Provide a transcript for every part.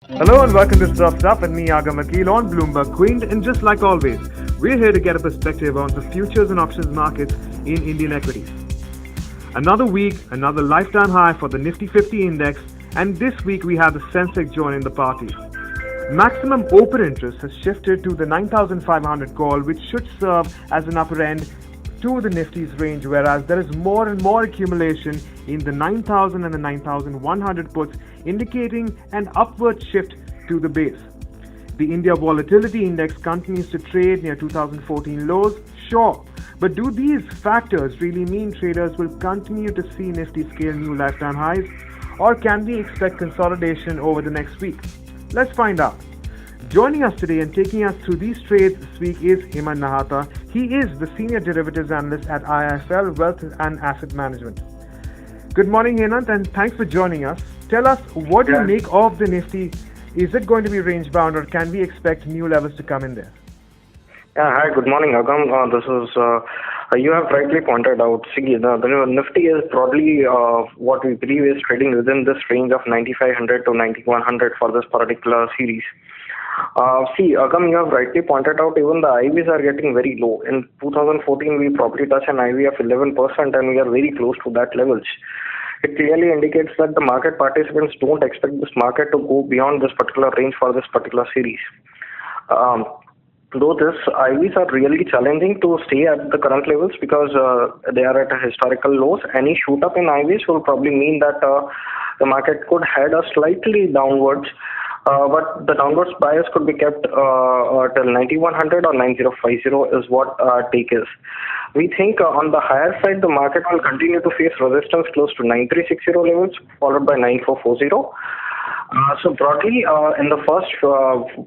Hello and welcome to Stuff with me, Agam Vakil on Bloomberg Quint. And just like always, we're here to get a perspective on the futures and options markets in Indian equities. Another week, another lifetime high for the Nifty 50 index, and this week we have the Sensex joining the party. Maximum open interest has shifted to the 9,500 call, which should serve as an upper end to the Nifty's range, whereas there is more and more accumulation in the 9,000 and the 9,100 puts, indicating an upward shift to the base. The India Volatility Index continues to trade near 2014 lows, sure, but do these factors really mean traders will continue to see Nifty scale new lifetime highs, or can we expect consolidation over the next week? Let's find out. Joining us today and taking us through these trades this week is Hemant Nahata. He is the Senior Derivatives Analyst at IIFL Wealth and Asset Management. Good morning, Hemant, and thanks for joining us. Tell us, what do you make of the Nifty? Is it going to be range bound, or can we expect new levels to come in there? Yeah, hi, good morning, Agam. You have rightly pointed out. See, the Nifty is broadly what we believe is trading within this range of 9,500 to 9,100 for this particular series. Agam, you have rightly pointed out even the IVs are getting very low. In 2014, we probably touched an IV of 11%, and we are very close to that levels. It clearly indicates that the market participants don't expect this market to go beyond this particular range for this particular series. Though this IVs are really challenging to stay at the current levels because they are at a historical lows. Any shoot up in IVs will probably mean that the market could head a slightly downwards, but the downwards bias could be kept till 9,100 or 9,050 is what our take is. We think on the higher side, the market will continue to face resistance close to 9,360 levels, followed by 9,440. So broadly, in the first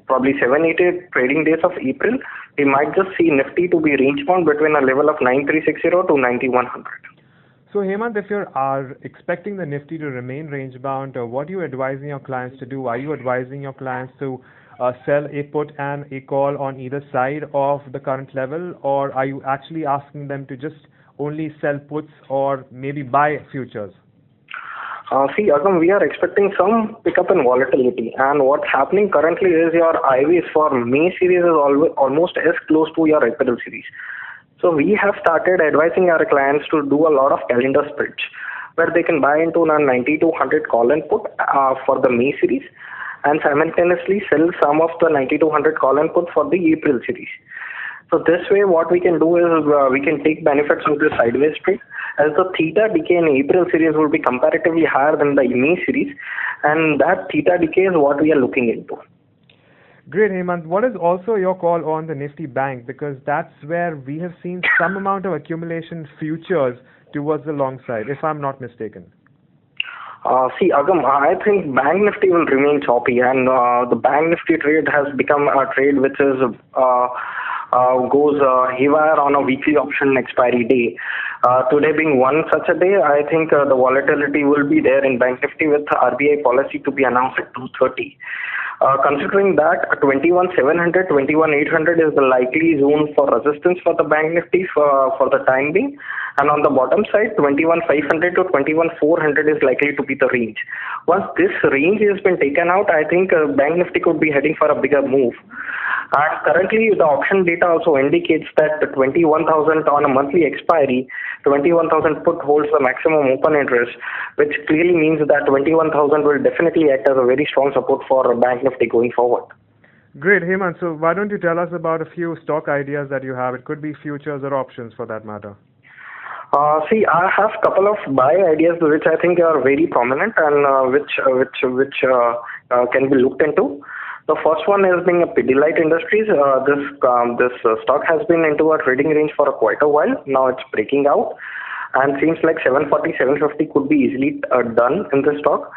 probably 7-8 trading days of April, we might just see Nifty to be range bound between a level of 9,360 to 9,100. So Hemant, if you are expecting the Nifty to remain range bound, what are you advising your clients to do? Are you advising your clients to sell a put and a call on either side of the current level, or are you actually asking them to just only sell puts or maybe buy futures? Agam, we are expecting some pickup in volatility, and what's happening currently is your IVs for May series is almost as close to your April series. So we have started advising our clients to do a lot of calendar splits, where they can buy into a 90 to 100 call and put for the May series, and simultaneously sell some of the 90 to 100 call and put for the April series. So this way, what we can do is we can take benefits of the sideways trade, as the theta decay in April series will be comparatively higher than the May series, and that theta decay is what we are looking into. Great, Hemant. What is also your call on the Nifty Bank? Because that's where we have seen some amount of accumulation futures towards the long side, if I'm not mistaken. Agam, I think Bank Nifty will remain choppy, and the Bank Nifty trade has become a trade which is goes haywire on a weekly option expiry day. Today being one such a day, I think the volatility will be there in Bank Nifty with RBI policy to be announced at 2:30. Considering that 21,700, 21,800 is the likely zone for resistance for the Bank Nifty for the time being, and on the bottom side 21,500 to 21,400 is likely to be the range. Once this range has been taken out, I think Bank Nifty could be heading for a bigger move. And currently, the auction data also indicates that the 21,000 on a monthly expiry, 21,000 put holds the maximum open interest, which clearly means that 21,000 will definitely act as a very strong support for Bank Nifty going forward. Great, Hemant. So why don't you tell us about a few stock ideas that you have? It could be futures or options for that matter. I have a couple of buy ideas which I think are very prominent and which can be looked into. The first one is being a Pidilite Industries. This stock has been into a trading range for quite a while. Now it's breaking out, and seems like 740, 750 could be easily done in this stock.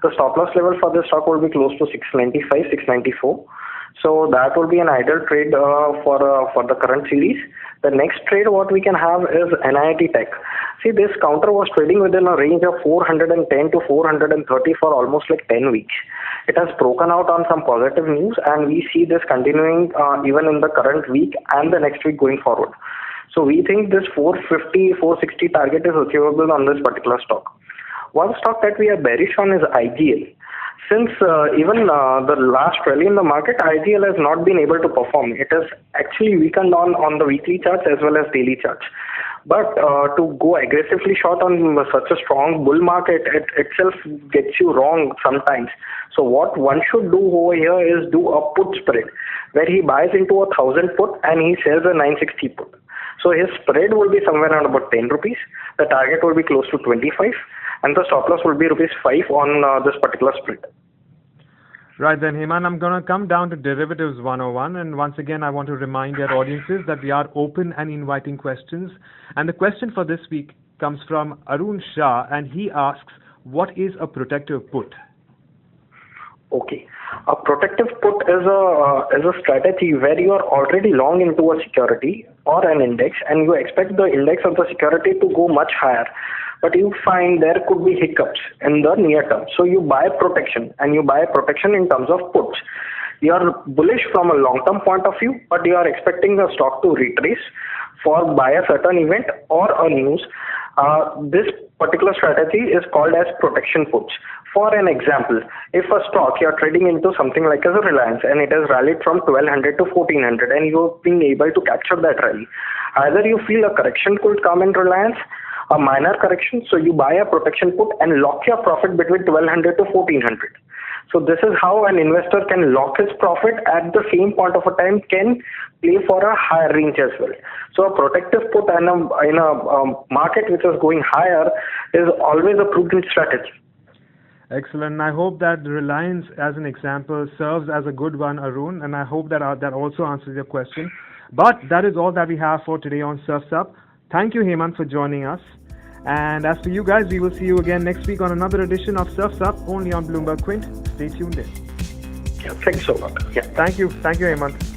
The stop loss level for this stock will be close to 695, 694. So that will be an ideal trade for the current series. The next trade what we can have is NIIT Tech. See, this counter was trading within a range of 410 to 430 for almost like 10 weeks. It has broken out on some positive news, and we see this continuing even in the current week and the next week going forward. So we think this 450, 460 target is achievable on this particular stock. One stock that we are bearish on is IGL. Since even the last rally in the market, IGL has not been able to perform. It has actually weakened on the weekly charts as well as daily charts. But to go aggressively short on such a strong bull market, it itself gets you wrong sometimes. So what one should do over here is do a put spread, where he buys into 1,000 put and he sells a 960 put. So his spread will be somewhere around about 10 rupees. The target will be close to 25, and the stop loss will be rupees 5 on this particular spread. Right then, Hemant, I'm going to come down to Derivatives 101, and once again I want to remind our audiences that we are open and inviting questions. And the question for this week comes from Arun Shah, and he asks, what is a protective put? Okay. A protective put is a strategy where you are already long into a security or an index, and you expect the index of the security to go much higher. But you find there could be hiccups in the near term. So you buy protection, and you buy protection in terms of puts. You are bullish from a long-term point of view, but you are expecting the stock to retrace by a certain event or a news. This particular strategy is called as protection puts. For an example, if a stock you are trading into something like as a Reliance and it has rallied from 1200 to 1400 and you have been able to capture that rally, either you feel a correction could come in Reliance, a minor correction, so you buy a protection put and lock your profit between 1200 to 1400. So this is how an investor can lock his profit at the same point of a time, can play for a higher range as well. So a protective put in a market which is going higher is always a prudent strategy. Excellent. I hope that Reliance, as an example, serves as a good one, Arun, and I hope that that also answers your question. But that is all that we have for today on Surf's Up. Thank you, Hemant, for joining us. And as for you guys, we will see you again next week on another edition of Surf's Up, only on Bloomberg Quint. Stay tuned in. Yeah, thanks so much. Yeah. Thank you, Hemant.